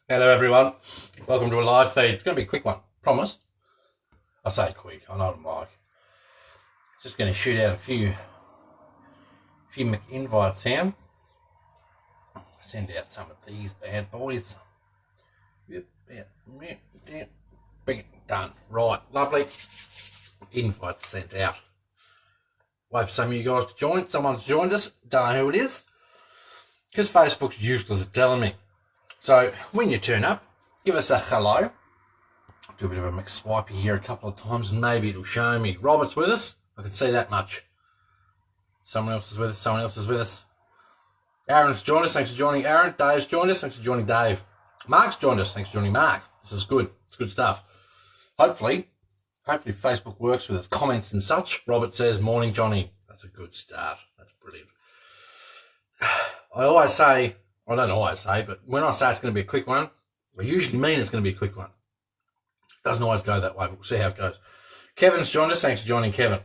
Hello everyone, welcome to a live feed. It's going to be a quick one, promise. I say quick, I know what I'm like. Just going to shoot out a few invites here. Send out some of these bad boys. Yep, done. Right, lovely. Invites sent out. Wait for some of you guys to join. Someone's joined us, don't know who it is, because Facebook's useless at telling me. So when you turn up, give us a hello. Do a bit of a mixed swipey here a couple of times and maybe it'll show me. Robert's with us. I can see that much. Someone else is with us. Aaron's joined us. Thanks for joining Aaron. Dave's joined us. Thanks for joining Dave. Mark's joined us. Thanks for joining Mark. This is good. It's good stuff. Hopefully Facebook works with its comments and such. Robert says, morning, Johnny. That's a good start. That's brilliant. I don't always say, but when I say it's going to be a quick one, I usually mean it's going to be a quick one. It doesn't always go that way, but we'll see how it goes. Kevin's joined us. Thanks for joining, Kevin.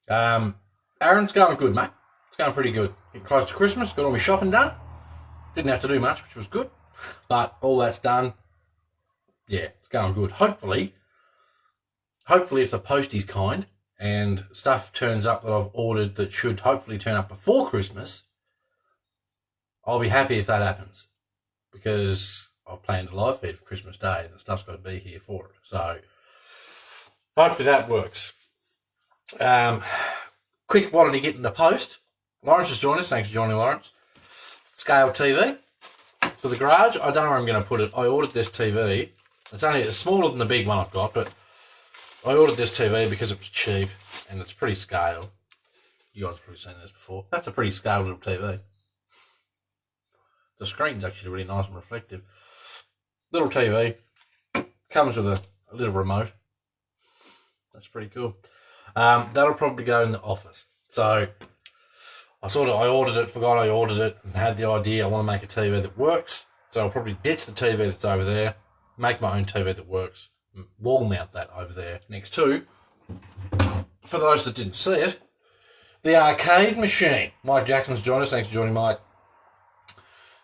Aaron's going good, mate. It's going pretty good. Getting close to Christmas. Got all my shopping done. Didn't have to do much, which was good. But all that's done. Yeah, it's going good. Hopefully if the post is kind and stuff turns up that I've ordered that should hopefully turn up before Christmas, I'll be happy if that happens, because I've planned a live feed for Christmas Day and the stuff's got to be here for it. So hopefully that works. Quick, wanted to get in the post. Lawrence has joined us. Thanks for joining, Lawrence. Scale TV for the garage. I don't know where I'm going to put it. I ordered this TV. It's smaller than the big one I've got, but I ordered this TV because it was cheap and it's pretty scale. You guys have probably seen this before. That's a pretty scaled little TV. The screen's actually really nice and reflective. Little TV. Comes with a little remote. That's pretty cool. That'll probably go in the office. So I ordered it, forgot I ordered it, and had the idea I want to make a TV that works. So I'll probably ditch the TV that's over there, make my own TV that works, wall mount that over there next to, for those that didn't see it, the arcade machine. Mike Jackson's joined us. Thanks for joining, Mike.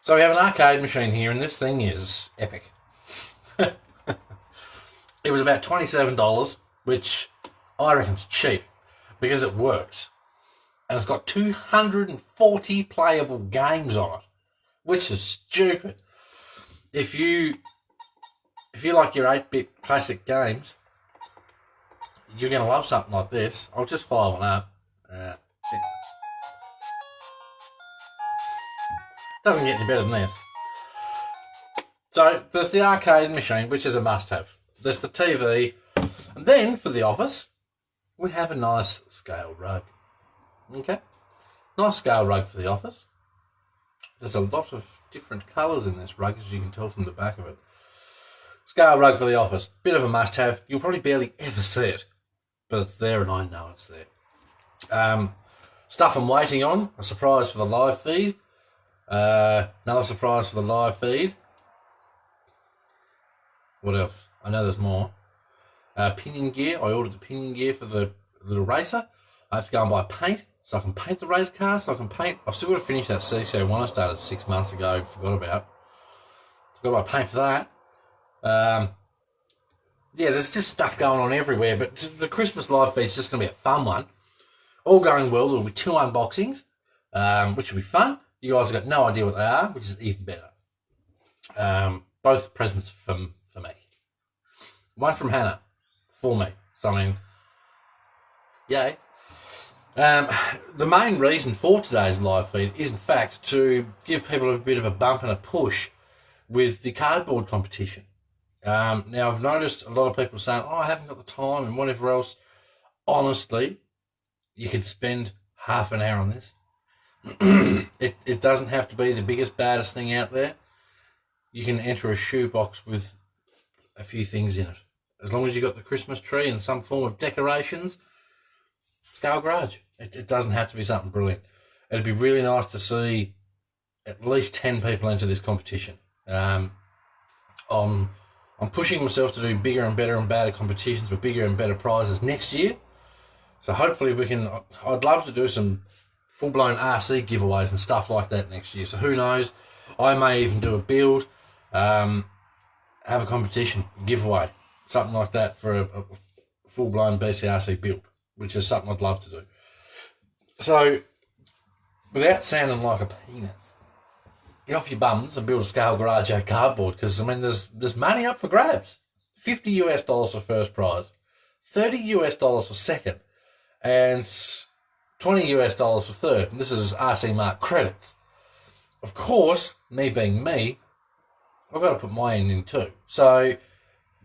So we have an arcade machine here, and this thing is epic. It was about $27, which I reckon is cheap, because it works. And it's got 240 playable games on it, which is stupid. If you like your 8-bit classic games, you're going to love something like this. I'll just fire one up. Doesn't get any better than this. So there's the arcade machine, which is a must-have. There's the TV, and then for the office, we have a nice scale rug. Okay, nice scale rug for the office. There's a lot of different colours in this rug, as you can tell from the back of it. Scale rug for the office, bit of a must-have. You'll probably barely ever see it, but it's there, and I know it's there. Stuff I'm waiting on. A surprise for the live feed. Another surprise for the live feed. What else? I know there's more. Pinion gear. I ordered the pinion gear for the little racer. I have to go and buy paint so I can paint the race car. I've still got to finish that CCO1 I started 6 months ago. Forgot about. I've got to buy paint for that. Yeah, there's just stuff going on everywhere. But the Christmas live feed is just going to be a fun one. All going well. There'll be 2 unboxings, which will be fun. You guys have got no idea what they are, which is even better. Both presents from me. One from Hannah, for me. So, I mean, yay. The main reason for today's live feed is, in fact, to give people a bit of a bump and a push with the cardboard competition. Now, I've noticed a lot of people saying, I haven't got the time and whatever else. Honestly, you could spend half an hour on this. It doesn't have to be the biggest, baddest thing out there. You can enter a shoebox with a few things in it. As long as you've got the Christmas tree and some form of decorations, scale garage. It doesn't have to be something brilliant. It'd be really nice to see at least 10 people into this competition. I'm pushing myself to do bigger and better and badder competitions with bigger and better prizes next year. So hopefully I'd love to do some full-blown RC giveaways and stuff like that next year. So who knows? I may even do a build have a competition, giveaway, something like that for a full-blown BCRC build, which is something I'd love to do. So, without sounding like a penis, get off your bums and build a scale garage out of cardboard, because, I mean, there's money up for grabs. $50 US for first prize, $30 US for second, and $20 US for third. And this is RC Mark credits. Of course, me being me, I've got to put my in too. So,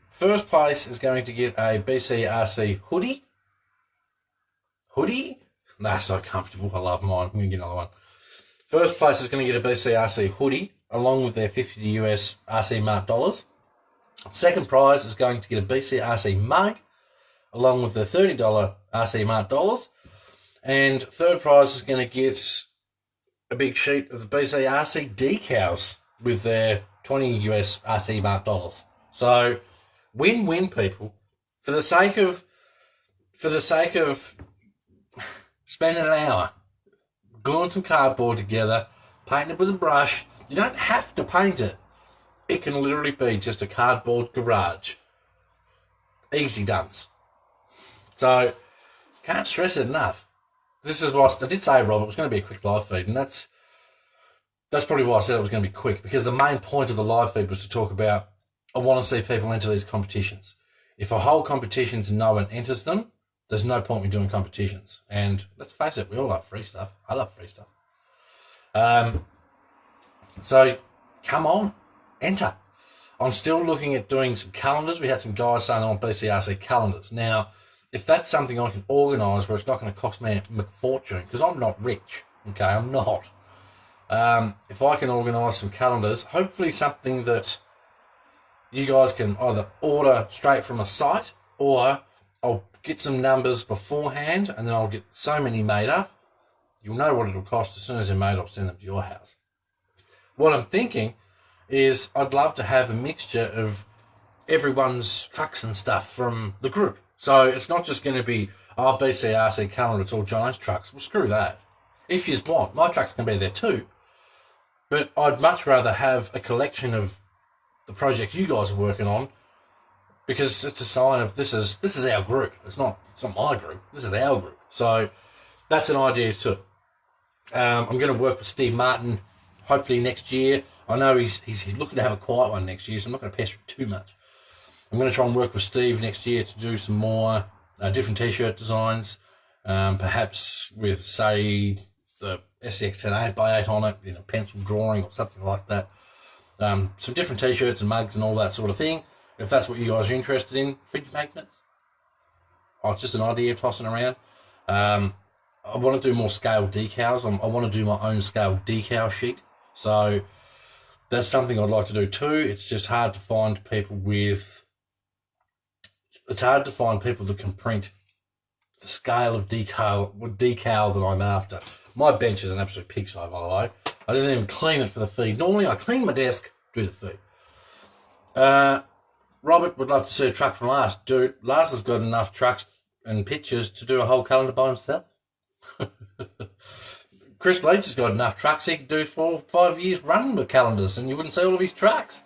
first place is going to get a BCRC hoodie. Hoodie? That's so comfortable. I love mine. I'm going to get another one. First place is going to get a BCRC hoodie, along with their $50 US RC Mark dollars. Second prize is going to get a BCRC mug, along with the $30 RC Mark dollars. And third prize is going to get a big sheet of the BCRC decals with their $20 US RC Mark dollars. So, win-win, people. For the sake of spending an hour gluing some cardboard together, painting it with a brush, you don't have to paint it. It can literally be just a cardboard garage. Easy dones. So, can't stress it enough. This is what I did say, Rob, it was going to be a quick live feed, and that's probably why I said it was going to be quick, because the main point of the live feed was to talk about, I want to see people enter these competitions. If a whole competitions and no one enters them, there's no point in doing competitions. And let's face it, we all love free stuff. I love free stuff. So, come on, enter. I'm still looking at doing some calendars. We had some guys saying they want BCRC calendars. Now, if that's something I can organise where it's not going to cost me a fortune, because I'm not rich, okay, I'm not. If I can organise some calendars, hopefully something that you guys can either order straight from a site, or I'll get some numbers beforehand and then I'll get so many made up. You'll know what it'll cost as soon as they're made. I'll send them to your house. What I'm thinking is I'd love to have a mixture of everyone's trucks and stuff from the group. So it's not just going to be our BCRC calendar, it's all John's trucks. Well, screw that. If you want, my trucks can be there too. But I'd much rather have a collection of the projects you guys are working on, because it's a sign of this is our group. It's not my group. This is our group. So that's an idea too. I'm going to work with Steve Martin hopefully next year. I know he's looking to have a quiet one next year, so I'm not going to pester him too much. I'm going to try and work with Steve next year to do some more different t-shirt designs, perhaps with, say, the SCX-10 8x8 on it, in a pencil drawing or something like that. Some different t-shirts and mugs and all that sort of thing. If that's what you guys are interested in, fridge magnets. Oh, it's just an idea tossing around. I want to do more scale decals. I want to do my own scale decal sheet. So that's something I'd like to do too. It's just hard to find people that can print the scale of decal that I'm after. My bench is an absolute pigsty, by the way. I didn't even clean it for the feed. Normally I clean my desk, do the feed. Robert would love to see a truck from Lars. Dude, Lars has got enough trucks and pictures to do a whole calendar by himself. Chris Leach has got enough trucks he could do 4 or 5 years running with calendars, and you wouldn't see all of his trucks.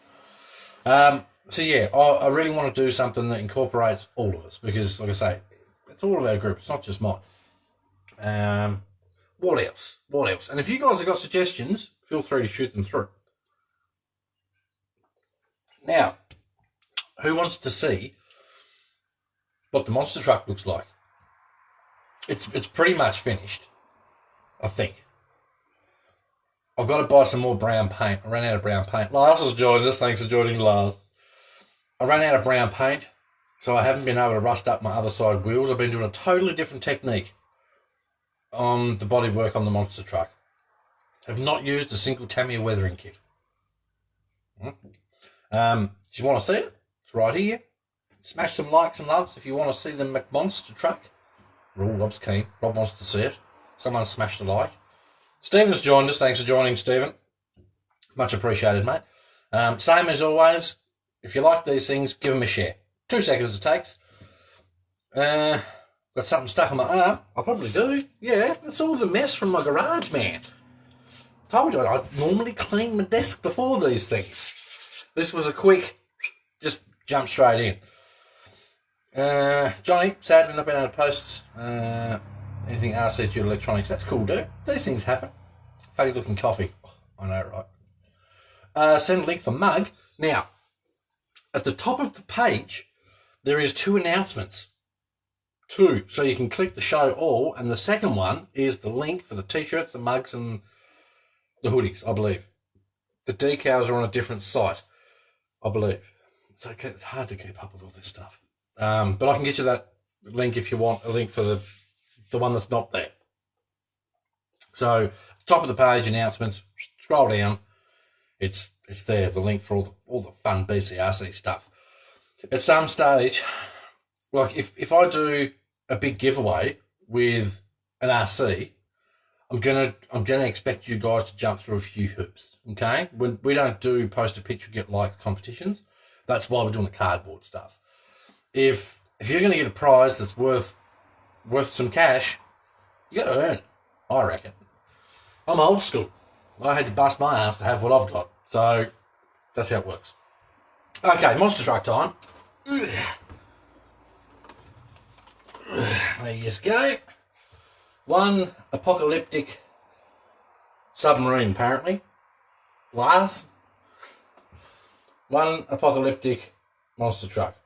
So yeah, I really want to do something that incorporates all of us, because, like I say, it's all of our group. It's not just mine. What else? What else? And if you guys have got suggestions, feel free to shoot them through. Now, who wants to see what the monster truck looks like? It's pretty much finished, I think. I've got to buy some more brown paint. I ran out of brown paint. Lars has joined us. Thanks for joining, Lars. I ran out of brown paint, so I haven't been able to rust up my other side wheels. I've been doing a totally different technique on the bodywork on the monster truck. I've not used a single Tamiya weathering kit. Do you want to see it? It's right here. Smash some likes and loves if you want to see the McMonster truck. Rob's keen. Rob wants to see it. Someone smashed a like. Stephen's joined us. Thanks for joining, Stephen. Much appreciated, mate. Same as always, if you like these things, give them a share. 2 seconds it takes. Got something stuck on my arm. I probably do. Yeah, it's all the mess from my garage, man. Told you I normally clean my desk before these things. This was a quick, just jump straight in. Johnny, sadly not been able to post anything RC to electronics. That's cool, dude. These things happen. Funny looking coffee. Oh, I know, right? Send a link for mug. Now, at the top of the page, there is 2 announcements. 2. So you can click the show all, and the second one is the link for the t-shirts, the mugs, and the hoodies, I believe. The decals are on a different site, I believe. So it's hard to keep up with all this stuff. But I can get you that link if you want a link for the one that's not there. So, top of the page, announcements, scroll down. It's there, the link for all the fun BCRC stuff. At some stage, like if I do a big giveaway with an RC, I'm gonna expect you guys to jump through a few hoops. Okay, we don't do post a picture get like competitions. That's why we're doing the cardboard stuff. If you're gonna get a prize that's worth some cash, you got to earn it. I reckon. I'm old school. I had to bust my ass to have what I've got. So that's how it works. Okay, monster truck time. There you go. One apocalyptic submarine, apparently. Last. One apocalyptic monster truck.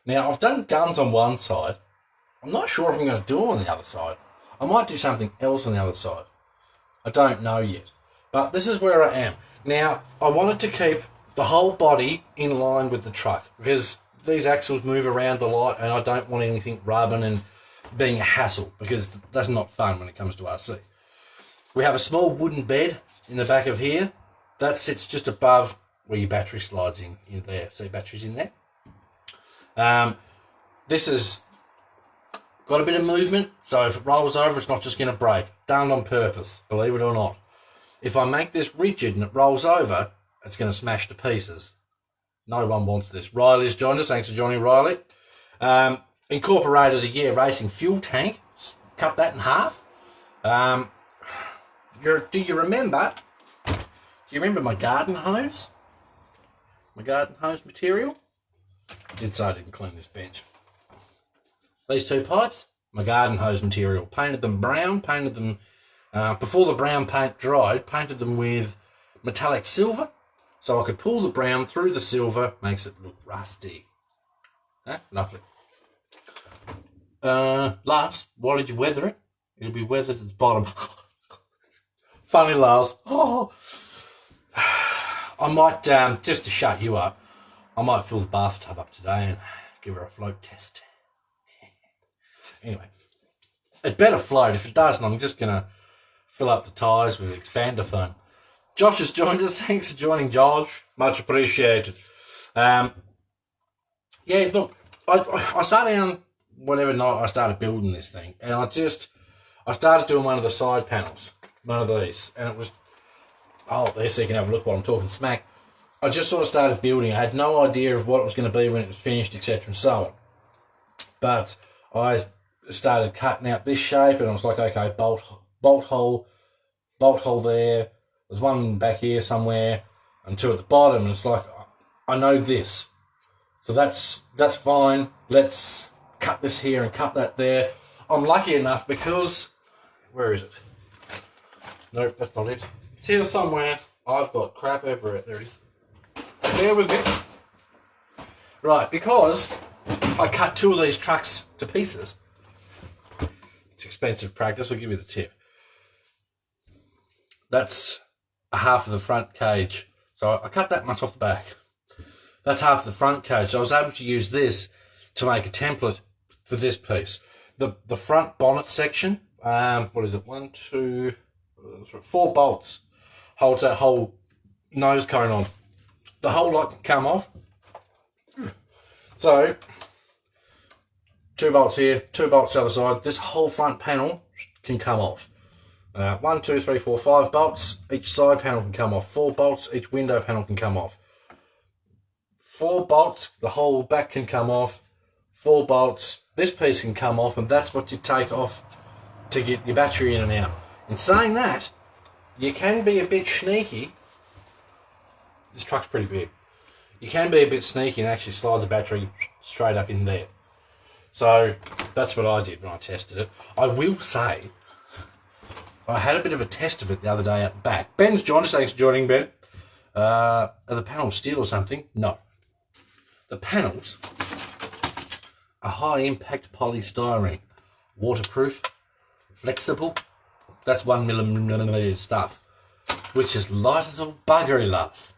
Now, I've done guns on one side. I'm not sure if I'm going to do them on the other side. I might do something else on the other side. I don't know yet. But this is where I am. Now, I wanted to keep the whole body in line with the truck because these axles move around a lot and I don't want anything rubbing and being a hassle because that's not fun when it comes to RC. We have a small wooden bed in the back of here. That sits just above where your battery slides in there. See, batteries in there. This has got a bit of movement, so if it rolls over, it's not just going to break. Done on purpose, believe it or not. If I make this rigid and it rolls over, it's going to smash to pieces. No one wants this. Riley's joined us. Thanks for joining, Riley. Incorporated a racing fuel tank. Cut that in half. Do you remember? Do you remember my garden hose? My garden hose material? I did say I didn't clean this bench. These 2 pipes, my garden hose material. Painted them brown. Painted them before the brown paint dried. Painted them with metallic silver. So I could pull the brown through the silver, makes it look rusty. Lovely. Last, why did you weather it? It'll be weathered at the bottom. Funny laughs. Oh. I might, just to shut you up, I might fill the bathtub up today and give her a float test. Anyway, it better float. If it doesn't, I'm just going to fill up the tyres with expander foam. Josh has joined us. Thanks for joining, Josh. Much appreciated. Yeah, look, I sat down whatever night I started building this thing, and I started doing one of the side panels, one of these, and it was, there so you can have a look while I'm talking smack. I just sort of started building. I had no idea of what it was going to be when it was finished, etc. and so on. But I started cutting out this shape, and I was like, okay, bolt hole there. There's one back here somewhere, and 2 at the bottom. And it's like, I know this, so that's fine. Let's cut this here and cut that there. I'm lucky enough because, where is it? Nope, that's not it. It's here somewhere. I've got crap over it. There it is. Bear with me. Right, because I cut 2 of these trucks to pieces. It's expensive practice. I'll give you the tip. That's a half of the front cage. So I cut that much off the back. That's half of the front cage. So I was able to use this to make a template for this piece. The front bonnet section, what is it? 1, 2, 3, 4 bolts holds that whole nose cone on. The whole lot can come off. So 2 bolts here, 2 bolts the other side. This whole front panel can come off. 1, 2, 3, 4, 5 bolts. Each side panel can come off. 4 bolts. Each window panel can come off. 4 bolts. The whole back can come off. 4 bolts. This piece can come off, and that's what you take off to get your battery in and out. In saying that, you can be a bit sneaky This truck's pretty big. You can be a bit sneaky and actually slide the battery straight up in there. So that's what I did when I tested it. I will say, I had a bit of a test of it the other day at the back. Ben's joined us. Thanks for joining, Ben. Are the panels steel or something? No. The panels are high-impact polystyrene. Waterproof, flexible. That's 1mm stuff, which is light as a buggery, lass.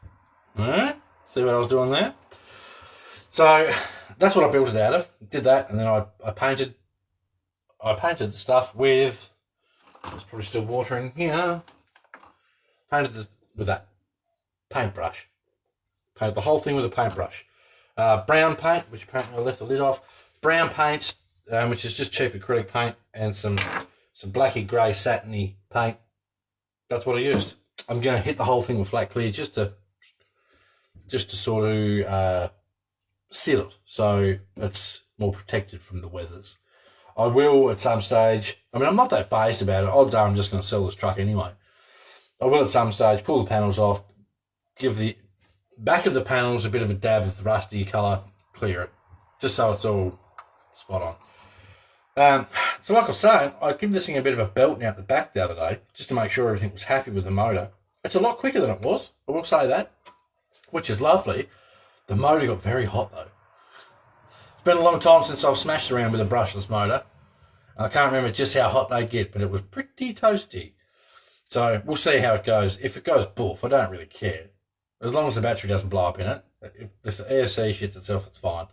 Alright? See what I was doing there? So that's what I built it out of. Did that, and then I painted the stuff with, there's probably still water in here. Painted it with that paintbrush. Painted the whole thing with a paintbrush. Brown paint, which apparently I left the lid off. Brown paint, which is just cheap acrylic paint, and some blacky grey satiny paint. That's what I used. I'm going to hit the whole thing with flat clear just to sort of seal it so it's more protected from the weathers. I will at some stage, I mean, I'm not that phased about it. Odds are I'm just going to sell this truck anyway. I will at some stage pull the panels off, give the back of the panels a bit of a dab of the rusty colour, clear it, just so it's all spot on. So like I was saying, I give this thing a bit of a belt out the back the other day, just to make sure everything was happy with the motor. It's a lot quicker than it was, I will say that, which is lovely. The motor got very hot though. It's been a long time since I've smashed around with a brushless motor. I can't remember just how hot they get, but it was pretty toasty. So we'll see how it goes. If it goes boof, I don't really care. As long as the battery doesn't blow up in it. If the ASC shits itself, it's fine.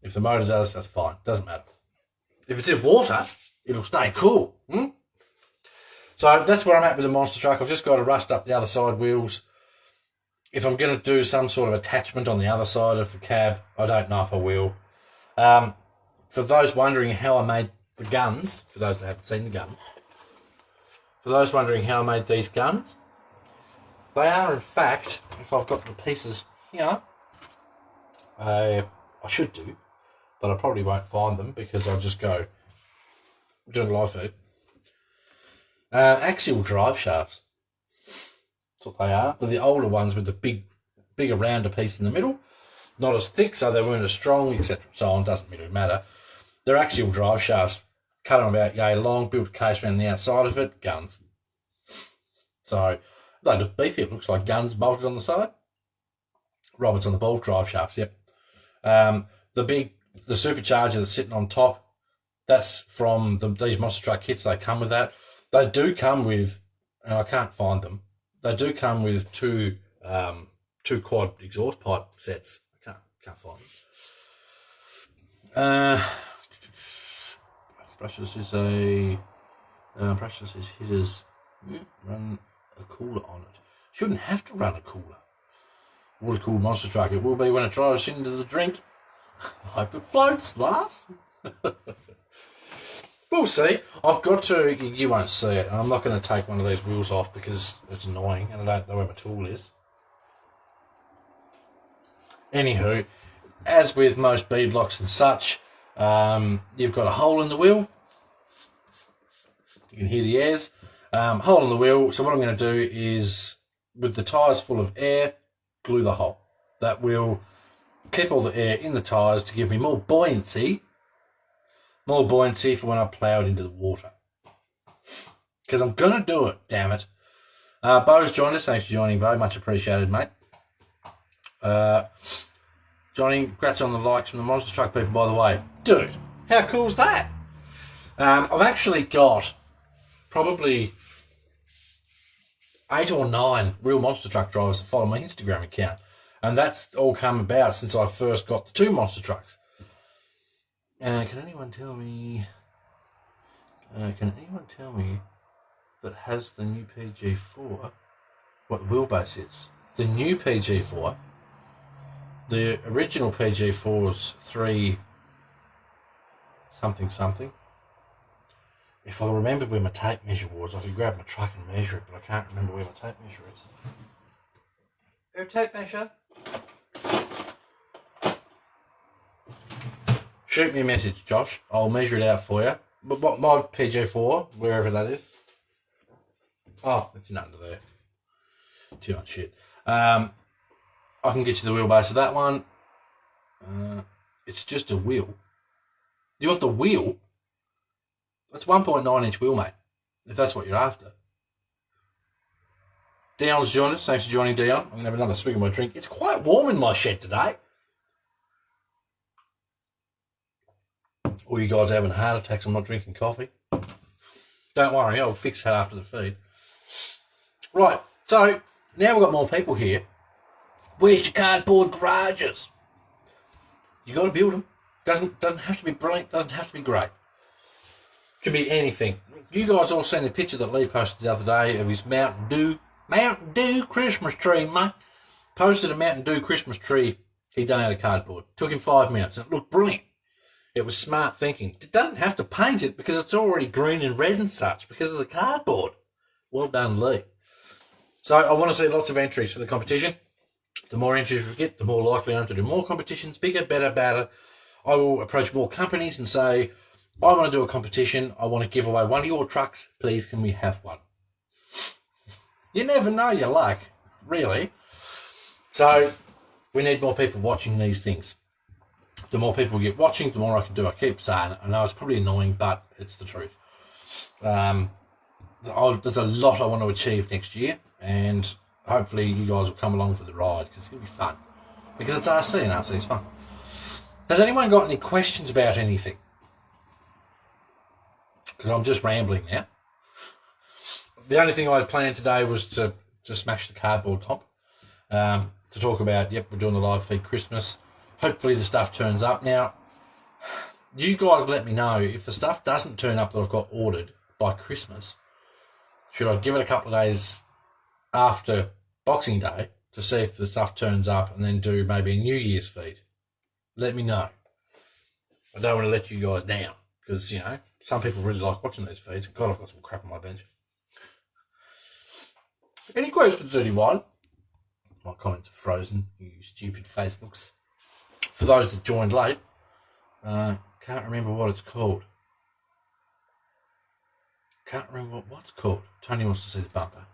If the motor does, that's fine. Doesn't matter. If it's in water, it'll stay cool. So that's where I'm at with the monster truck. I've just got to rust up the other side wheels. If I'm going to do some sort of attachment on the other side of the cab, I don't know if I will. For those wondering how I made the guns, for those that haven't seen the guns, for those wondering how I made these guns, they are in fact, if I've got the pieces here, I should do, but I probably won't find them because I'll just go doing live feed. Axial drive shafts. That's what they are. They're the older ones with the bigger rounder piece in the middle. Not as thick, so they weren't as strong, etc. So on, doesn't really matter. They're axial drive shafts. Cut them about yay long, built a case around the outside of it, guns. So they look beefy. It looks like guns bolted on the side. Roberts on the bolt drive shafts, yep. The supercharger that's sitting on top, that's from these monster truck kits. They come with that. They do come with, and I can't find them, they do come with two quad exhaust pipe sets. I can't find them. Brushless is brushless is hitters. Run a cooler on it. Shouldn't have to run a cooler. Water cooled monster truck. It will be when it drives into the drink. I hope it floats, lass. We'll see. I've got to, you won't see it, and I'm not going to take one of these wheels off because it's annoying and I don't know where my tool is. Anywho, as with most beadlocks and such, you've got a hole in the wheel. You can hear the airs. Hole in the wheel. So what I'm going to do is, with the tyres full of air, glue the hole. That will keep all the air in the tyres to give me more buoyancy for when I plough it into the water. Because I'm going to do it, damn it. Bo's joined us. Thanks for joining, Bo. Much appreciated, mate. Johnny, congrats on the likes from the monster truck people, by the way. Dude, how cool is that? I've actually got probably 8 or 9 real monster truck drivers that follow my Instagram account. And that's all come about since I first got the 2 monster trucks. Can anyone tell me that has the new PG4 what the wheelbase is? The new PG4, the original PG4 was 3 something. If I remember where my tape measure was, I could grab my truck and measure it, but I can't remember where my tape measure is. Your tape measure? Shoot me a message, Josh. I'll measure it out for you. But my PG4, wherever that is. Oh, it's in under there. Too much shit. I can get you the wheelbase of that one. It's just a wheel. You want the wheel? That's 1.9 inch wheel, mate, if that's what you're after. Dion's joined us. Thanks for joining, Dion. I'm going to have another swig of my drink. It's quite warm in my shed today. All you guys are having heart attacks. I'm not drinking coffee. Don't worry, I'll fix that after the feed. Right, so now we've got more people here. Where's your cardboard garages? You got to build them. Doesn't have to be brilliant. Doesn't have to be great. Could be anything. You guys all seen the picture that Lee posted the other day of his Mountain Dew Christmas tree, mate. Posted a Mountain Dew Christmas tree he done out of cardboard. Took him 5 minutes. It looked brilliant. It was smart thinking. It doesn't have to paint it because it's already green and red and such because of the cardboard. Well done, Lee. So I want to see lots of entries for the competition. The more entries we get, the more likely I am to do more competitions. Bigger, better, badder. I will approach more companies and say, I want to do a competition. I want to give away one of your trucks. Please, can we have one? You never know your luck, really. So we need more people watching these things. The more people get watching, the more I can do. I keep saying it. I know it's probably annoying, but it's the truth. There's a lot I want to achieve next year, and hopefully you guys will come along for the ride because it's going to be fun. Because it's RC and RC is fun. Has anyone got any questions about anything? Because I'm just rambling now. The only thing I had planned today was to smash the cardboard comp. To talk about, yep, we're doing the live feed Christmas. Hopefully the stuff turns up. Now, you guys let me know if the stuff doesn't turn up that I've got ordered by Christmas. Should I give it a couple of days after Boxing Day to see if the stuff turns up and then do maybe a New Year's feed? Let me know. I don't want to let you guys down because, you know, some people really like watching these feeds. God, I've got some crap on my bench. Any questions, anyone? My comments are frozen, you stupid Facebooks. For those that joined late, can't remember what it's called. Can't remember what's called. Tony wants to see the bumper.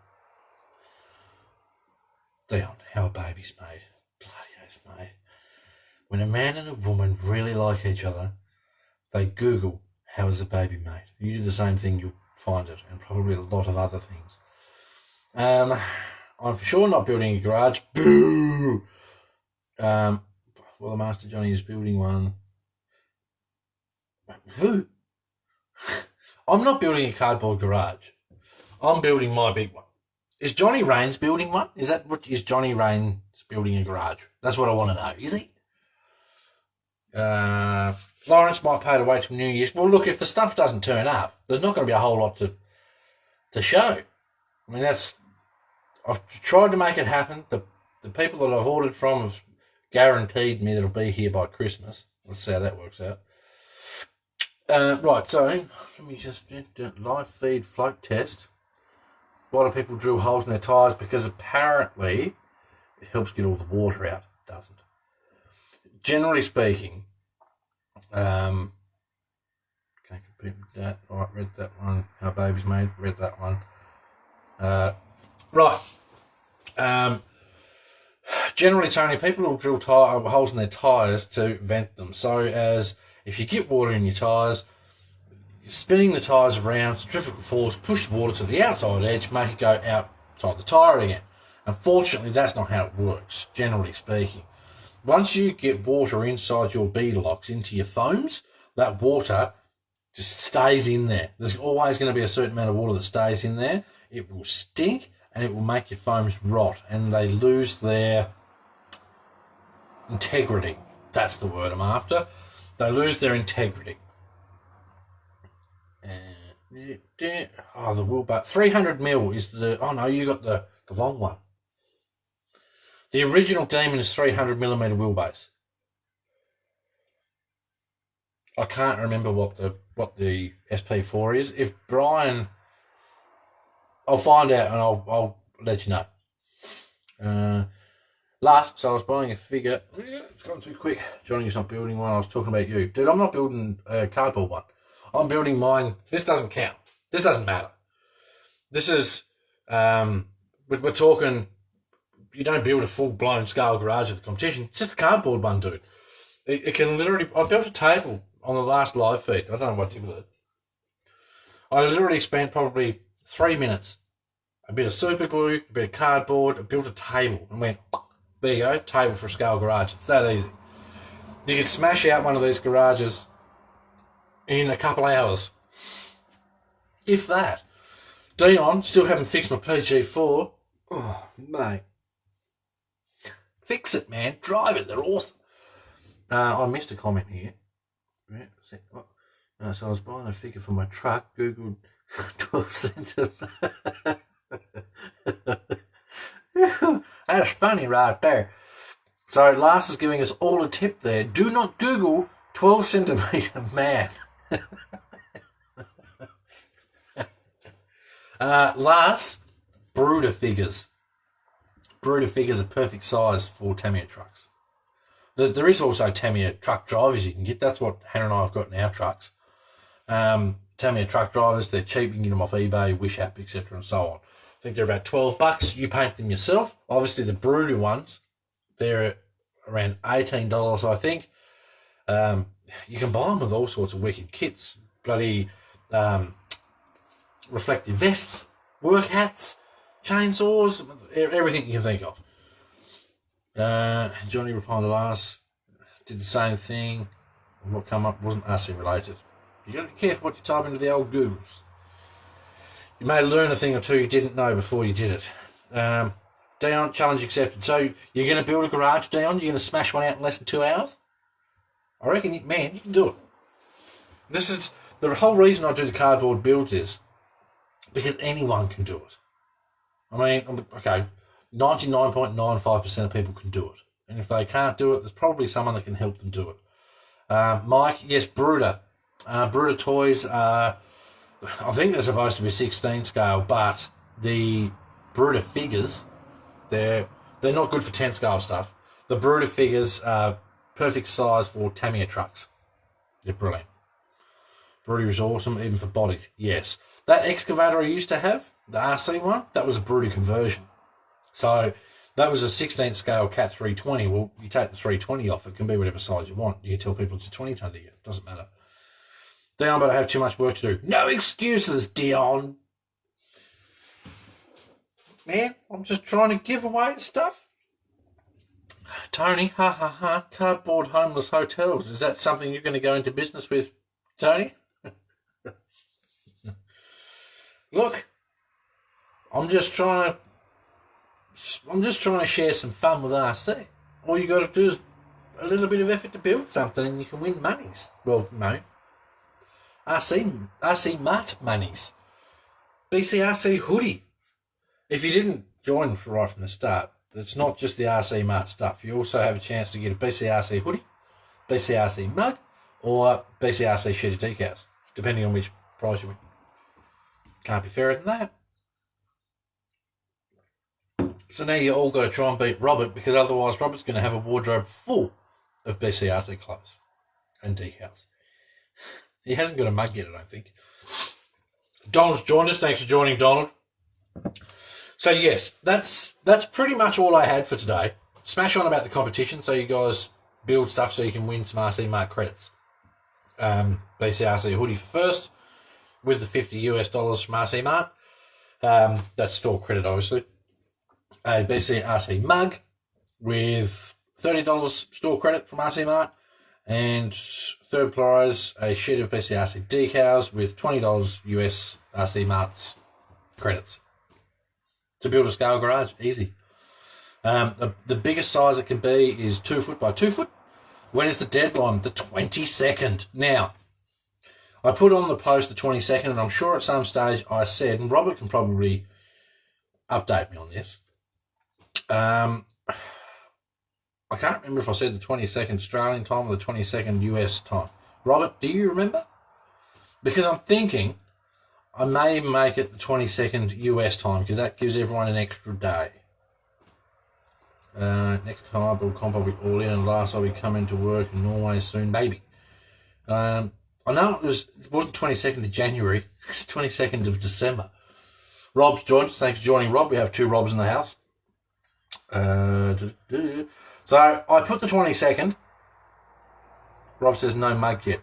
Dion, how a baby's made. Bloody oath, mate. When a man and a woman really like each other, they Google, how is a baby made? You do the same thing, you'll find it, and probably a lot of other things. I'm for sure not building a garage. Boo! Well, the Master Johnny is building one. Who? I'm not building a cardboard garage. I'm building my big one. Is Johnny Rains building one? Is Johnny Rains building a garage? That's what I want to know. Is he? Lawrence might pay to wait till New Year's. Well, look, if the stuff doesn't turn up, there's not going to be a whole lot to show. I mean, I've tried to make it happen. The people that I've ordered from have guaranteed me that it'll be here by Christmas. Let's see how that works out. Right, so let me just do live feed float test. A lot of people drill holes in their tyres because apparently it helps get all the water out. It doesn't. Generally speaking, can't compete with that. All right, read that one. How baby's made. Read that one. Right. Generally, Tony, people will drill holes in their tyres to vent them. So as if you get water in your tyres, you're spinning the tyres around, centrifugal force, push the water to the outside edge, make it go outside the tyre again. Unfortunately, that's not how it works, generally speaking. Once you get water inside your bead locks into your foams, that water just stays in there. There's always going to be a certain amount of water that stays in there. It will stink and it will make your foams rot and they lose their integrity. That's the word I'm after. They lose their integrity. Oh, the wheelbase. 300 mil is the... Oh, no, you got the long one. The original Demon is 300 millimeter wheelbase. I can't remember what the SP4 is. If Brian... I'll find out and I'll let you know. So I was buying a figure. It's gone too quick. Johnny's not building one. I was talking about you. Dude, I'm not building a cardboard one. I'm building mine. This doesn't count. This doesn't matter. This is... we're talking you don't build a full-blown scale garage at the competition. It's just a cardboard one, dude. It can literally... I built a table on the last live feed. I don't know what I did with it. I literally spent probably 3 minutes. A bit of super glue, a bit of cardboard, I built a table and went, there you go, table for a scale garage. It's that easy. You can smash out one of these garages in a couple hours. If that. Dion, still haven't fixed my PG4. Oh, mate. Fix it, man. Drive it. They're awesome. I missed a comment here. So I was buying a figure for my truck. Googled 12 centimetres. That's funny right there. So Lars is giving us all a tip there. Do not Google 12 centimetre man. Lars, Brooder figures. Brooder figures are perfect size for Tamiya trucks. There is also Tamiya truck drivers you can get. That's what Hannah and I have got in our trucks. Tamiya truck drivers, they're cheap. You can get them off eBay, Wish App, etc. and so on. I think they're about $12. You paint them yourself. Obviously, the Brooder ones, they're around $18, I think. You can buy them with all sorts of wicked kits. Bloody reflective vests, work hats, chainsaws, everything you can think of. Johnny replied to last, did the same thing. What come up wasn't RC related. You got to be careful what you type into the old Googles. You may learn a thing or two you didn't know before you did it. Dion, challenge accepted. So you're going to build a garage, Dion? You're going to smash one out in less than 2 hours? I reckon, man, you can do it. This is the whole reason I do the cardboard builds is because anyone can do it. I mean, okay, 99.95% of people can do it. And if they can't do it, there's probably someone that can help them do it. Mike, yes, Brooder. Brooder toys are, I think they're supposed to be 16 scale, but the Brooder figures, they're not good for 10 scale stuff. The Brooder figures are perfect size for Tamiya trucks. They're brilliant. Brooder is awesome, even for bodies. Yes. That excavator I used to have, the RC one, that was a Brooder conversion. So that was a 16 scale Cat 320. Well, you take the 320 off, it can be whatever size you want. You can tell people it's a 20 tonne to you. Doesn't matter. Dion, but I have too much work to do. No excuses, Dion. Man, I'm just trying to give away stuff. Tony, cardboard homeless hotels. Is that something you're going to go into business with, Tony? Look, I'm just trying to share some fun with RC. All you got to do is a little bit of effort to build something, and you can win monies. Well, no, RC Mart monies. BCRC hoodie. If you didn't join right from the start, it's not just the RC Mart stuff. You also have a chance to get a BCRC hoodie, BCRC mug, or BCRC sheeted decals, depending on which prize you win. Can't be fairer than that. So now you all got to try and beat Robert, because otherwise Robert's going to have a wardrobe full of BCRC clothes and decals. He hasn't got a mug yet, I don't think. Donald's joined us. Thanks for joining, Donald. So yes, that's pretty much all I had for today. Smash on about the competition so you guys build stuff so you can win some RC Mart credits. BCRC hoodie for first with the $50 from RC Mart. That's store credit, obviously. A BCRC mug with $30 store credit from RC Mart. And third prize, a sheet of BCRC decals with $20 US RC Mart's credits. To build a scale garage, easy. The biggest size it can be is 2 foot by 2 foot. When is the deadline? The 22nd. Now, I put on the post the 22nd, and I'm sure at some stage I said, and Robert can probably update me on this. I can't remember if I said the 22nd Australian time or the 22nd US time. Robert, do you remember? Because I'm thinking I may make it the 22nd US time, because that gives everyone an extra day. Next cardboard comp I'll be all in, and last I'll be coming to work in Norway soon, maybe. I know it wasn't 22nd of January, it's 22nd of December. Rob's joined us. Thanks for joining, Rob. We have 2 Robs in the house. So I put the 22nd. Rob says no mug yet.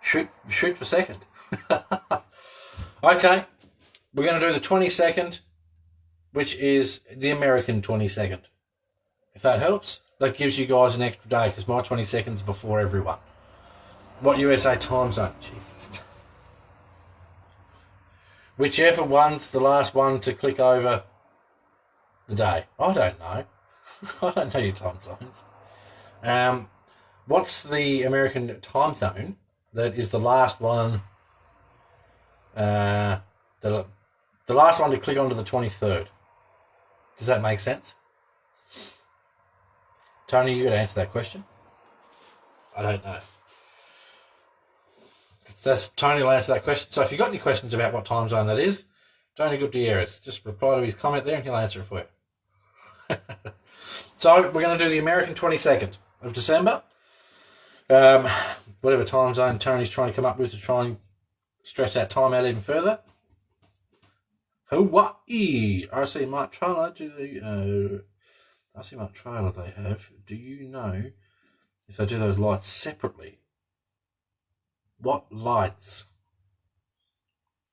Shoot for second. Okay, we're going to do the 22nd, which is the American 22nd. If that helps, that gives you guys an extra day because my 22nd's before everyone. What USA time zone? Jesus. Whichever one's the last one to click over the day. I don't know. I don't know your time zones. What's the American time zone that is the last one? The last one to click onto the 23rd. Does that make sense? Tony, you got to answer that question. I don't know. That's Tony will answer that question. So if you've got any questions about what time zone that is, Tony Gutierrez, just reply to his comment there and he'll answer it for you. So we're going to do the American 22nd of December. Whatever time zone Tony's trying to come up with to try and stretch that time out even further. Hawaii. RC Mark trailer. RC Mark trailer they have. Do you know if they do those lights separately? What lights?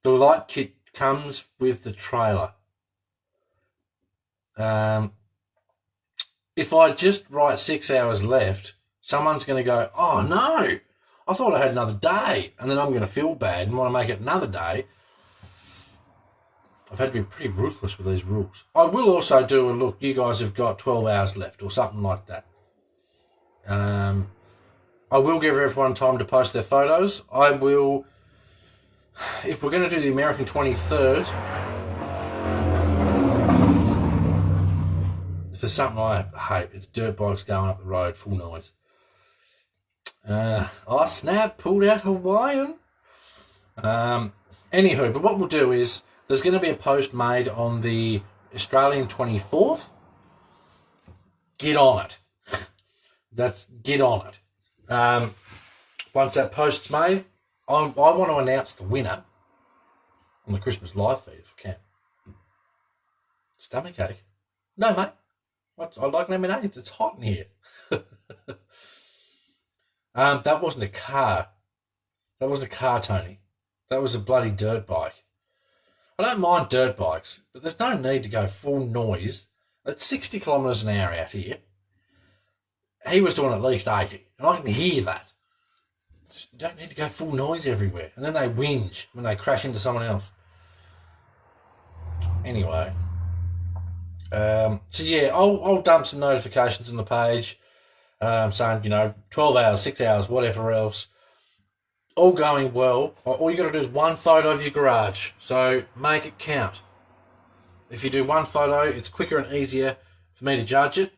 The light kit comes with the trailer. If I just write 6 hours left, someone's going to go, oh no, I thought I had another day. And then I'm going to feel bad and want to make it another day. I've had to be pretty ruthless with these rules. I will also do a look, you guys have got 12 hours left or something like that. I will give everyone time to post their photos. I will, if we're going to do the American 23rd, if there's something I hate, it's dirt bikes going up the road, full noise. Oh snap, pulled out Hawaiian. Anywho, but what we'll do is, there's going to be a post made on the Australian 24th. Get on it. Get on it. Once that post's made, I want to announce the winner on the Christmas live feed if I can. Stomachache? No, mate. I'd like lemonade. It's hot in here. That wasn't a car. That wasn't a car, Tony. That was a bloody dirt bike. I don't mind dirt bikes, but there's no need to go full noise. It's 60 kilometres an hour out here. He was doing at least 80, and I can hear that. Just don't need to go full noise everywhere. And then they whinge when they crash into someone else. Anyway. So yeah, I'll dump some notifications on the page saying, 12 hours, 6 hours, whatever else. All going well. All you got to do is one photo of your garage. So make it count. If you do one photo, it's quicker and easier for me to judge it.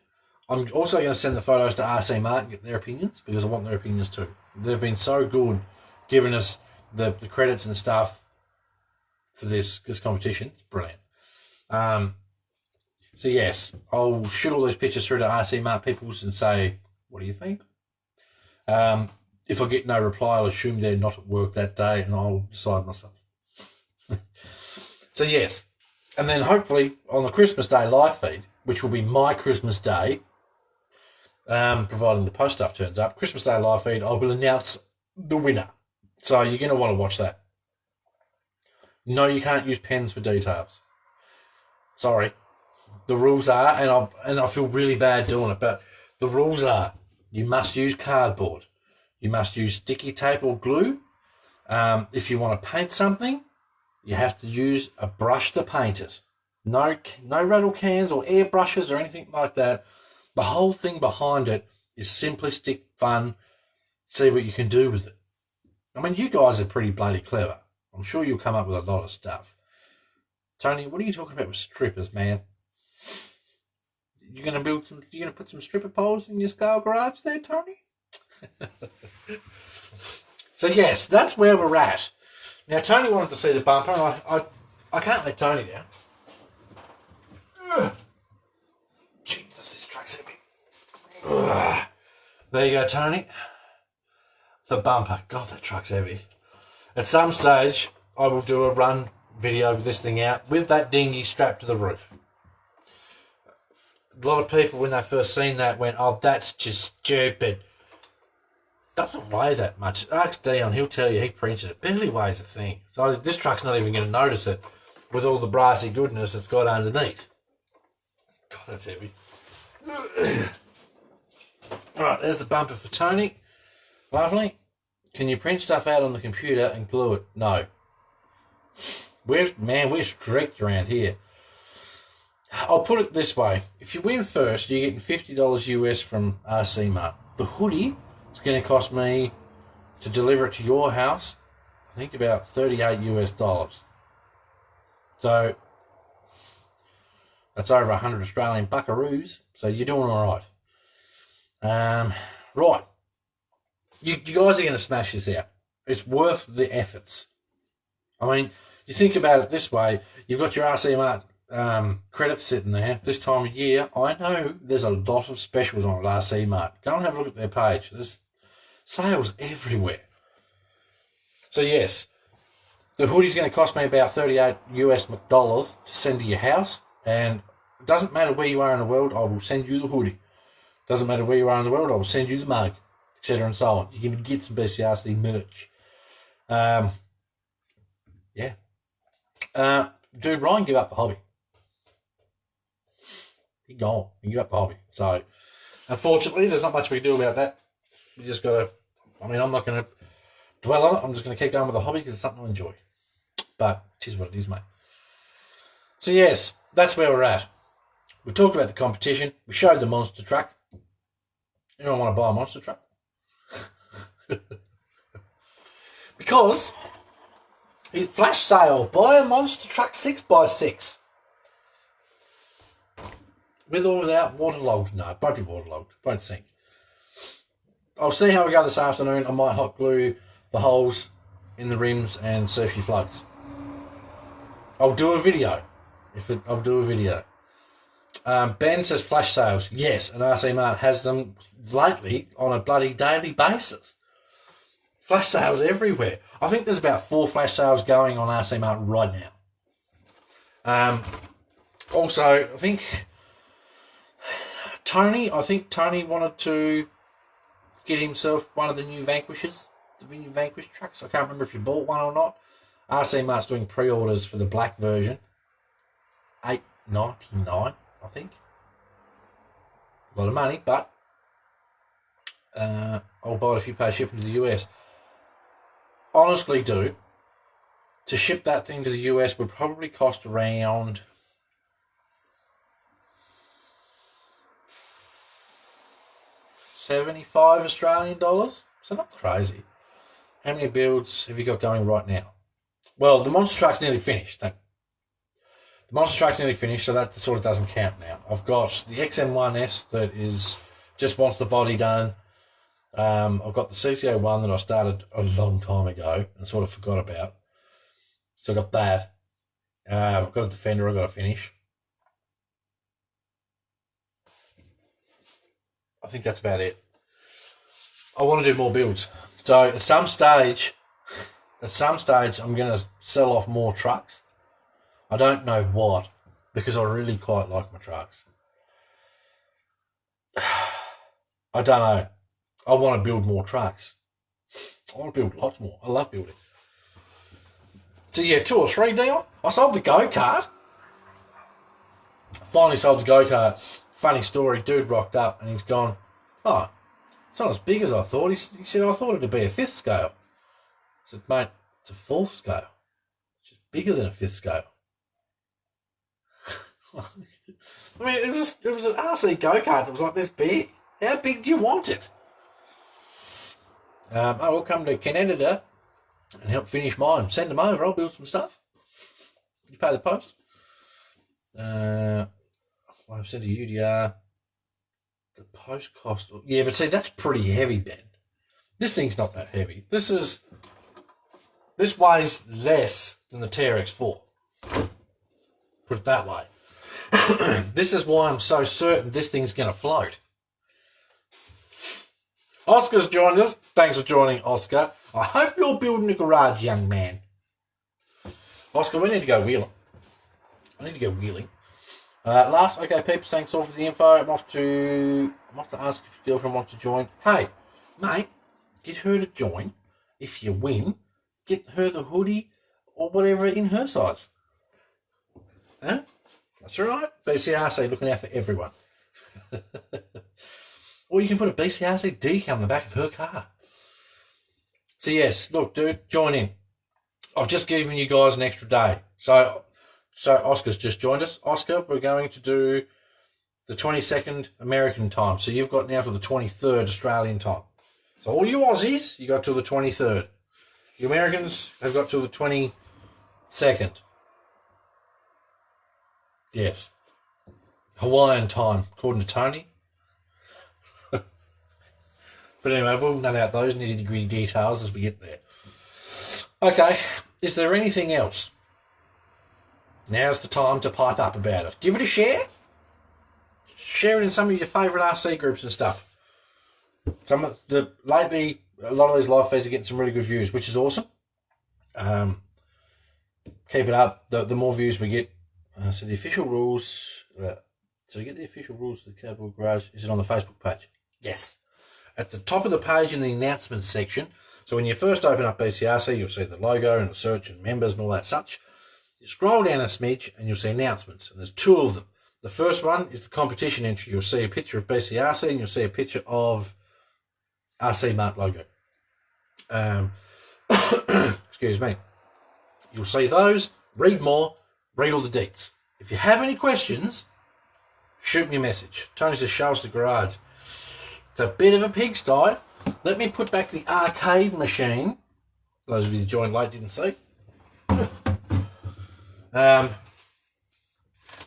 I'm also going to send the photos to RC Mart and get their opinions because I want their opinions too. They've been so good giving us the credits and stuff for this competition. It's brilliant. So yes, I'll shoot all those pictures through to RC Mart peoples and say, what do you think? If I get no reply, I'll assume they're not at work that day and I'll decide myself. So yes, and then hopefully on the Christmas Day live feed, which will be my Christmas Day, providing the post stuff turns up, Christmas Day live feed, I will announce the winner. So you're going to want to watch that. No, you can't use pens for details. Sorry. The rules are, and I feel really bad doing it, but the rules are you must use cardboard. You must use sticky tape or glue. If you want to paint something, you have to use a brush to paint it. No rattle cans or airbrushes or anything like that. The whole thing behind it is simplistic fun. See what you can do with it. I mean, you guys are pretty bloody clever. I'm sure you'll come up with a lot of stuff. Tony, what are you talking about with strippers, man? You're going to put some stripper poles in your scale garage there, Tony? So yes, that's where we're at. Now, Tony wanted to see the bumper, and I can't let Tony down. Ugh. Jesus, this truck's heavy. Ugh. There you go, Tony. The bumper. God, that truck's heavy. At some stage, I will do a run video with this thing out with that dinghy strapped to the roof. a lot of people, when they first seen that, went, oh, that's just stupid. Doesn't weigh that much. Ask Dion, he'll tell you he printed it. Barely weighs a thing. So this truck's not even going to notice it with all the brassy goodness it's got underneath. God, that's heavy. Alright, there's the bumper for Tony. Lovely. Can you print stuff out on the computer and glue it? No. We're strict around here. I'll put it this way. If you win first, you're getting $50 US from RC Mart. The hoodie is going to cost me to deliver it to your house, I think about $38 US. So that's over 100 Australian buckaroos. So you're doing all right. Right. You guys are going to smash this out. It's worth the efforts. I mean, you think about it this way. You've got your RC Mart credits sitting there. This time of year, I know there's a lot of specials on at RC Mart. Go and have a look at their page. There's sales everywhere. So yes, the hoodie's going to cost me about $38 US to send to your house. And it doesn't matter where you are in the world, I will send you the hoodie. Doesn't matter where you are in the world, I will send you the mug, etc. and so on. You can get some BCRC merch. Yeah. Dude, Ryan give up the hobby. He gone. He give up the hobby. So, unfortunately, there's not much we can do about that. You just got to, I mean, I'm not going to dwell on it. I'm just going to keep going with the hobby because it's something I enjoy. But it is what it is, mate. So, yes, that's where we're at. We talked about the competition. We showed the monster truck. Anyone want to buy a monster truck? Because it's flash sale. Buy a monster truck 6x6. With or without waterlogged? No, it won't be waterlogged. It won't sink. I'll see how we go this afternoon. I might hot glue the holes in the rims and see if she floats. I'll do a video. I'll do a video. Ben says flash sales. Yes, and RC Mart has them lately on a bloody daily basis. Flash sales everywhere. I think there's about 4 flash sales going on RC Mart right now. Also, I think Tony wanted to get himself one of the new Vanquishes, the new Vanquish trucks. I can't remember if you bought one or not. RC Mart's doing pre-orders for the black version. $8.99, I think. A lot of money, but I'll buy it if you pay shipping to the US. Honestly, dude, to ship that thing to the US would probably cost around $75 Australian dollars. So not crazy. How many builds have you got going right now? Well, the monster truck's nearly finished. The monster truck's nearly finished, so that sort of doesn't count now. I've got the XM1S that is just wants the body done. I've got the CCO1 that I started a long time ago and sort of forgot about. So I've got that. I've got a Defender I've got to finish. I think that's about it. I want to do more builds. So at some stage, I'm going to sell off more trucks. I don't know what, because I really quite like my trucks. I don't know. I want to build more trucks. I want to build lots more. I love building. So yeah, 2 or 3, Dion. I sold the go-kart. Finally sold the go-kart. Funny story, dude rocked up and he's gone, oh, it's not as big as I thought. He said, I thought it'd be a 5th scale. I said, mate, it's a 4th scale. It's just bigger than a 5th scale. I mean, it was an RC go-kart that was like this big. How big do you want it? I will come to Canada and help finish mine. Send them over. I'll build some stuff. You pay the post. I've sent a UDR. The post cost. Yeah, but see, that's pretty heavy, Ben. This thing's not that heavy. This weighs less than the TRX4. Put it that way. This is why I'm so certain this thing's going to float. Oscar's joined us. Thanks for joining, Oscar. I hope you're building a garage, young man. Oscar, we need to go wheeling. I need to go wheeling. Last, okay, peeps, thanks all for the info. I'm off to ask if your girlfriend wants to join. Hey, mate, get her to join. If you win, get her the hoodie or whatever in her size. Huh? That's all right. BCRC looking out for everyone. Or you can put a BCRC decal on the back of her car. So yes, look, dude, join in. I've just given you guys an extra day. So Oscar's just joined us. Oscar, we're going to do the 22nd American time. So you've got now to the 23rd Australian time. So all you Aussies, you got till the 23rd. The Americans have got till the 22nd. Yes. Hawaiian time, according to Tony. But anyway, we'll nut out those nitty-gritty details as we get there. Okay, is there anything else? Now's the time to pipe up about it. Give it a share. Share it in some of your favourite RC groups and stuff. Lately, a lot of these live feeds are getting some really good views, which is awesome. Keep it up. The more views we get. So the official rules. So you get the official rules of the Cardboard Garage. Is it on the Facebook page? Yes. At the top of the page in the announcements section. So when you first open up BCRC, you'll see the logo and the search and members and all that such. You scroll down a smidge and you'll see announcements. And there's two of them. The first one is the competition entry. You'll see a picture of BCRC and you'll see a picture of RC Mart logo. Excuse me. You'll see those. Read more. Read all the deets. If you have any questions, shoot me a message. Tony just show us the garage. It's a bit of a pigsty. Let me put back the arcade machine. Those of you that joined late didn't see. But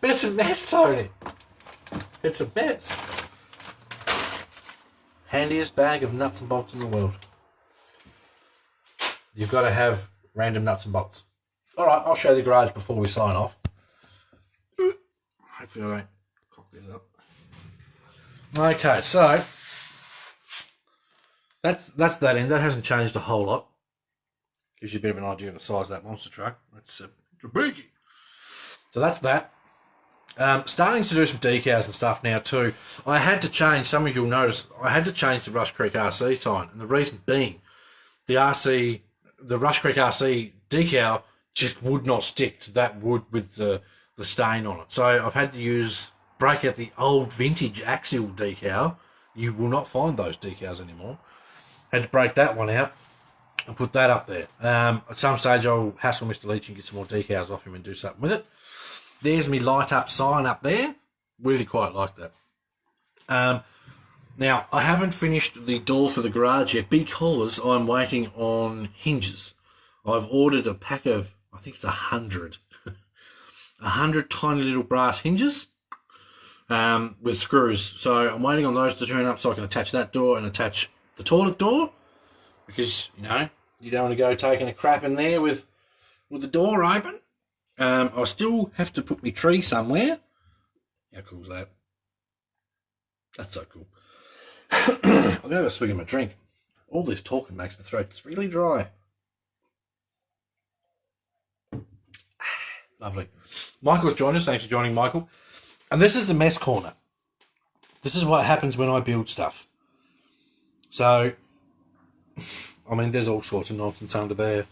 it's a mess, Tony. It's a mess. Handiest bag of nuts and bolts in the world. You've got to have random nuts and bolts. All right, I'll show you the garage before we sign off. Hopefully I don't cock this up. Okay, so that's that end. That hasn't changed a whole lot. Gives you a bit of an idea of the size of that monster truck. That's a boogie. So that's that. Starting to do some decals and stuff now too. I had to change, some of you'll notice, I had to change the Rush Creek RC sign. And the reason being, the Rush Creek RC decal just would not stick to that wood with the stain on it. So I've had to break out the old vintage axial decal. You will not find those decals anymore. Had to break that one out and put that up there. At some stage I'll hassle Mr. Leach and get some more decals off him and do something with it. There's me light up sign up there. Really quite like that. Now, I haven't finished the door for the garage yet because I'm waiting on hinges. I've ordered a pack of, I think it's 100. 100 tiny little brass hinges with screws. So I'm waiting on those to turn up so I can attach that door and attach the toilet door. Because, you know, you don't want to go taking a crap in there with the door open. I still have to put my tree somewhere. How cool is that? That's so cool. I'm going to have a swig of my drink. All this talking makes my throat really dry. Lovely. Michael's joined us. Thanks for joining, Michael. And this is the mess corner. This is what happens when I build stuff. So, I mean, there's all sorts of nonsense under there.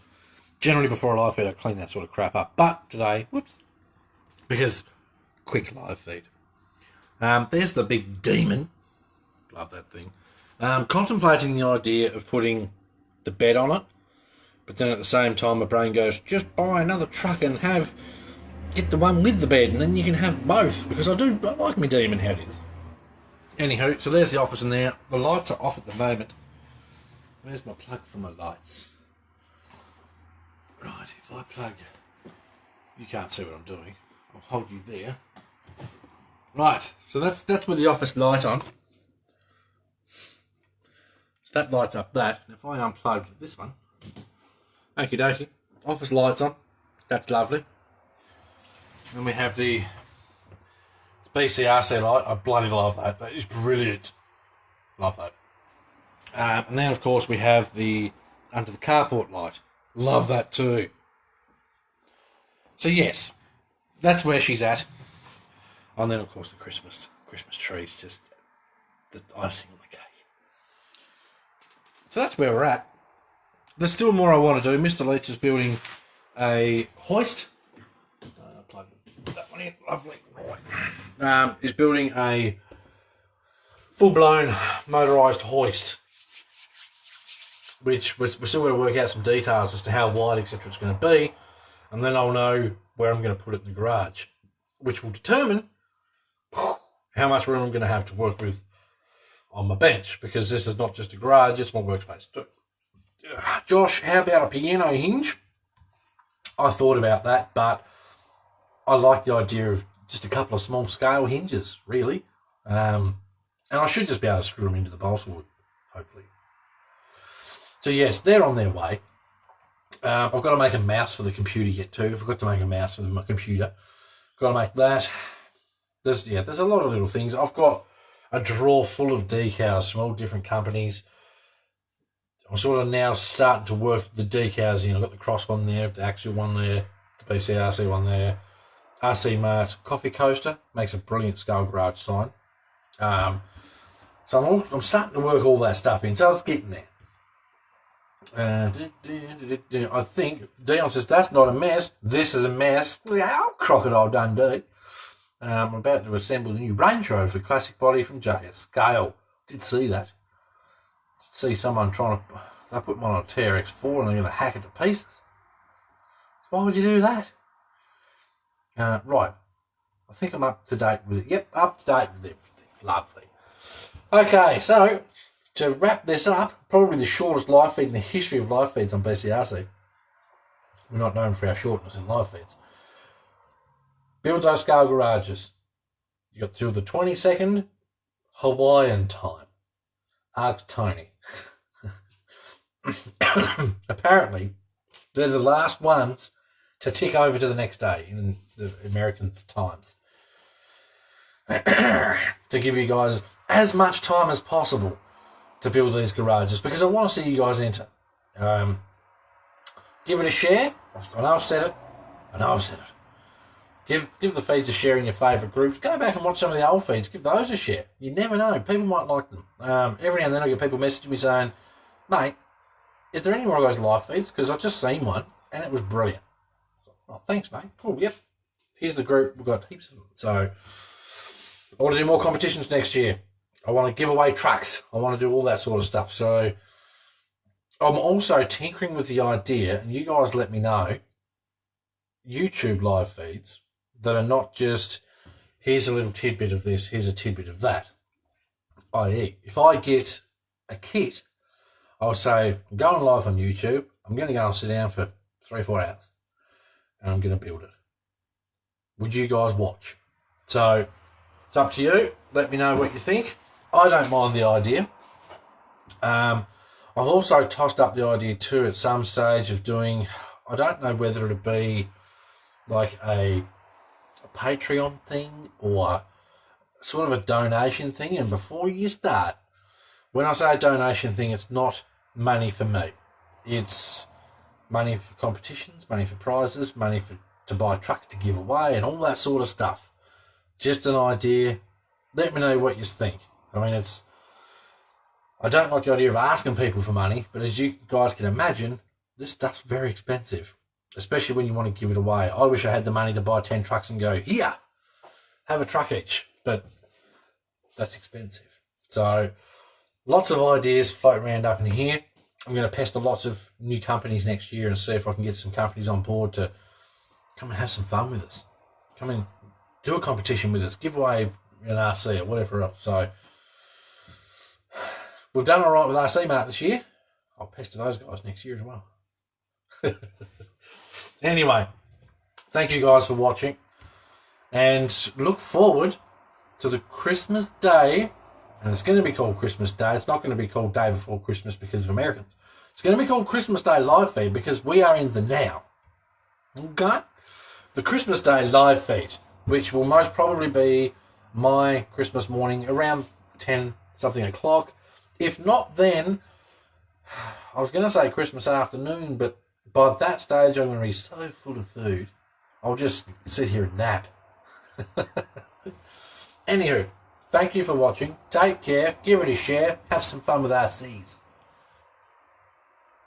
Generally, before a live feed, I clean that sort of crap up. But today, whoops, because quick live feed. There's the big demon. Love that thing. Contemplating the idea of putting the bed on it. But then at the same time, my brain goes, just buy another truck and get the one with the bed, and then you can have both. Because I like my demon how it is. Anywho, so there's the office in there. The lights are off at the moment. Where's my plug for my lights? Right, if I plug, you can't see what I'm doing. I'll hold you there. Right, so that's with the office light on. So that lights up that. And if I unplug this one, okie dokie, office lights on. That's lovely. Then we have the BCRC light. I bloody love that. That is brilliant. Love that. And then, of course, we have the under the carport light. Love that too. So, yes, that's where she's at. And then, of course, the Christmas tree is just the icing on the cake. So that's where we're at. There's still more I want to do. Mr. Leach is building a hoist. Plug that one in. Lovely. Right. He's building a full-blown motorised hoist, which we're still going to work out some details as to how wide, etc. it's going to be, and then I'll know where I'm going to put it in the garage, which will determine how much room I'm going to have to work with on my bench, because this is not just a garage, it's my workspace too. Josh, how about a piano hinge? I thought about that, but I like the idea of just a couple of small scale hinges, really. And I should just be able to screw them into the balsa wood, hopefully. So yes, they're on their way. I've got to make a mouse for the computer yet too. I forgot to make a mouse for my computer. Got to make that. There's a lot of little things. I've got a drawer full of decals from all different companies. I'm sort of now starting to work the decals in. I've got the Cross one there, the Axial one there, the BCRC one there. RC Mart coffee coaster makes a brilliant Skull Garage sign. So I'm starting to work all that stuff in. So it's getting there. I think Dion says that's not a mess. This is a mess. How Crocodile Dundee. I'm about to assemble a new Range Rover for classic body from JS Scale. Did see that. See someone trying to. They put one on a TRX4 and they're going to hack it to pieces. Why would you do that? Right. I think I'm up to date with it. Yep, up to date with everything. Lovely. Okay, so to wrap this up, probably the shortest live feed in the history of live feeds on BCRC. We're not known for our shortness in live feeds. Build those scale garages. You got till the 22nd Hawaiian time. Ask Tony. Apparently, they're the last ones to tick over to the next day in the American times. To give you guys as much time as possible to build these garages, because I want to see you guys enter. Give it a share. I know I've said it. Give the feeds a share in your favourite groups. Go back and watch some of the old feeds. Give those a share. You never know. People might like them. Every now and then I get people messaging me saying, mate, is there any more of those live feeds? Because I've just seen one and it was brilliant. Oh, thanks, mate. Cool, yep. Here's the group. We've got heaps of them. So I want to do more competitions next year. I want to give away trucks. I want to do all that sort of stuff. So I'm also tinkering with the idea, and you guys let me know, YouTube live feeds that are not just, here's a little tidbit of this, here's a tidbit of that. I.e., if I get a kit, I'll say, I'm going live on YouTube, I'm going to go and sit down for 3 or 4 hours, and I'm going to build it. Would you guys watch? So it's up to you. Let me know what you think. I don't mind the idea. I've also tossed up the idea too at some stage of doing, I don't know whether it'd be like a Patreon thing or sort of a donation thing. And before you start, when I say a donation thing, it's not money for me. It's money for competitions, money for prizes, money to buy trucks to give away and all that sort of stuff. Just an idea. Let me know what you think. I mean, I don't like the idea of asking people for money, but as you guys can imagine, this stuff's very expensive, especially when you want to give it away. I wish I had the money to buy 10 trucks and go, here, have a truck each, but that's expensive. So lots of ideas floating around up in here. I'm going to pester lots of new companies next year and see if I can get some companies on board to come and have some fun with us. Come and do a competition with us, give away an RC or whatever else. So we've done all right with RC Mart this year. I'll pester those guys next year as well. Anyway, thank you guys for watching, and look forward to the Christmas Day, and it's going to be called Christmas Day. It's not going to be called Day Before Christmas because of Americans. It's going to be called Christmas Day live feed because we are in the now. Okay? The Christmas Day live feed, which will most probably be my Christmas morning around 10 something o'clock. If not, then I was going to say Christmas afternoon, but by that stage I'm going to be so full of food, I'll just sit here and nap. Anywho, thank you for watching. Take care. Give it a share. Have some fun with RCs.